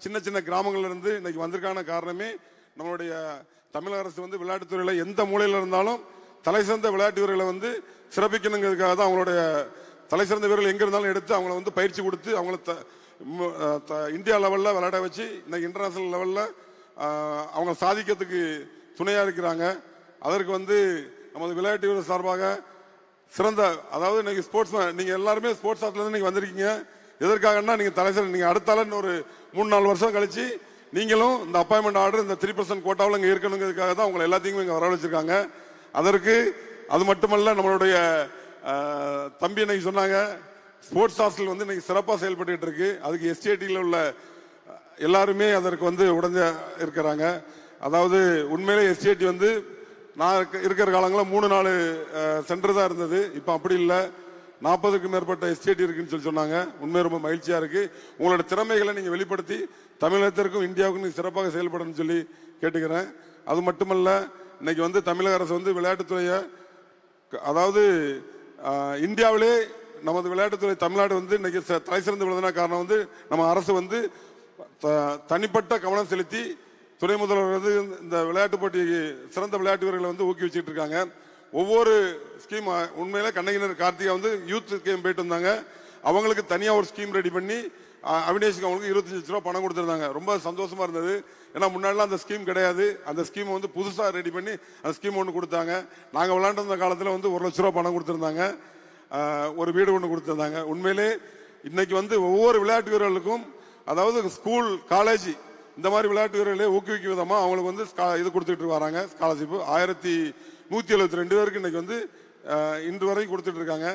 சின்ன சின்ன கிராமங்கள்ல இருந்து இன்னைக்கு வந்திருக்கான காரணமே நம்மளுடைய தமிழக அரசு வந்து விளையாட்டுத்துறையில் எந்த மூலையில் இருந்தாலும் தலை சிறந்த விளையாட்டு வீரர்களை வந்து சிறப்பிக்கணுங்கிறதுக்காக தான் அவங்களுடைய தலை சிறந்த வீரர்கள் எங்க இருந்தாலும் எடுத்து அவங்கள வந்து பயிற்சி கொடுத்து அவங்கள இந்தியா லெவலில் விளையாட வச்சு இன்னைக்கு இன்டர்நேஷனல் லெவலில் அவங்க சாதிக்கிறதுக்கு துணையாக இருக்கிறாங்க. அதற்கு வந்து நமது விளையாட்டு வீரர் சார்பாக சிறந்த அதாவது இன்னைக்கு ஸ்போர்ட்ஸ் நீங்கள் எல்லாருமே ஸ்போர்ட்ஸ் ஆட்டிலேருந்து நீங்கள் வந்திருக்கீங்க. எதற்காகன்னா நீங்கள் தலைசிறந்த நீங்கள் அடுத்தால ஒரு 3-4 வருஷம் கழிச்சு நீங்களும் இந்த அப்பாயின்மெண்ட் ஆர்டர் இந்த 3% கோட்டாவில் இங்கே இருக்கணுங்கிறதுக்காக தான் உங்களை எல்லாத்தையும் இங்கே வரவழைச்சிருக்காங்க. அதற்கு அது மட்டுமல்ல, நம்மளுடைய தம்பி இன்னைக்கு சொன்னாங்க ஸ்போர்ட்ஸ் ஹாஸ்டல் வந்து இன்னைக்கு சிறப்பாக செயல்பட்டு இருக்கு. அதுக்கு எஸ்டிஐடியில் உள்ள எல்லாருமே அதற்கு வந்து உடஞ்ச இருக்கிறாங்க. அதாவது உண்மையிலே எஸ்டிஐடி வந்து நான் இருக்கிற காலங்களில் 3-4 சென்டர் தான் இருந்தது. இப்போ அப்படி இல்லை, 40க்கும் மேற்பட்ட எஸ்டிஐடி இருக்குன்னு சொல்லி சொன்னாங்க. உண்மை ரொம்ப மகிழ்ச்சியா இருக்கு. உங்களோட திறமைகளை நீங்க வெளிப்படுத்தி தமிழகத்திற்கும் இந்தியாவுக்கும் நீங்க சிறப்பாக செயல்படணும்னு சொல்லி கேட்டுக்கிறேன். அது மட்டுமல்ல, இன்னைக்கு வந்து தமிழக அரசு வந்து விளையாட்டுத்துறையை அதாவது இந்தியாவிலே நமது விளையாட்டுத்துறை தமிழ்நாடு வந்து இன்னைக்கு தலை சிறந்து விழுந்தன காரணம் வந்து நம்ம அரசு வந்து தனிப்பட்ட கவனம் செலுத்தி துணை முதல்வர் வந்து இந்த விளையாட்டு போட்டிக்கு சிறந்த விளையாட்டு வீரர்களை வந்து ஊக்குவிச்சுட்டு இருக்காங்க. ஒவ்வொரு ஸ்கீம் உண்மையில கண்ணகினர் கார்த்திகா வந்து யூத் கேம் போயிட்டு வந்தாங்க. அவங்களுக்கு தனியாக ஒரு ஸ்கீம் ரெடி பண்ணி அவினேஷுக்கு அவங்களுக்கு 25 லட்ச ரூபா பணம் கொடுத்துருந்தாங்க. ரொம்ப சந்தோஷமா இருந்தது. ஏன்னா முன்னாடிலாம் அந்த ஸ்கீம் கிடையாது. அந்த ஸ்கீம் வந்து புதுசாக ரெடி பண்ணி அந்த ஸ்கீம் ஒன்று கொடுத்தாங்க. நாங்கள் விளையாண்டு காலத்தில் வந்து 1 லட்ச ரூபா பணம் கொடுத்துருந்தாங்க. ஒரு வீடு ஒன்று கொடுத்துருந்தாங்க. உண்மையிலே இன்னைக்கு வந்து ஒவ்வொரு விளையாட்டு வீரர்களுக்கும் அதாவது ஸ்கூல் காலேஜ் இந்த மாதிரி விளையாட்டு வீரர்களை ஊக்குவிக்கும் விதமாக அவங்களுக்கு வந்து இது கொடுத்துட்டு வராங்க. ஸ்காலர்ஷிப் 1172 பேருக்கு இன்னைக்கு வந்து இன்று வரைக்கும் கொடுத்துட்டு இருக்காங்க.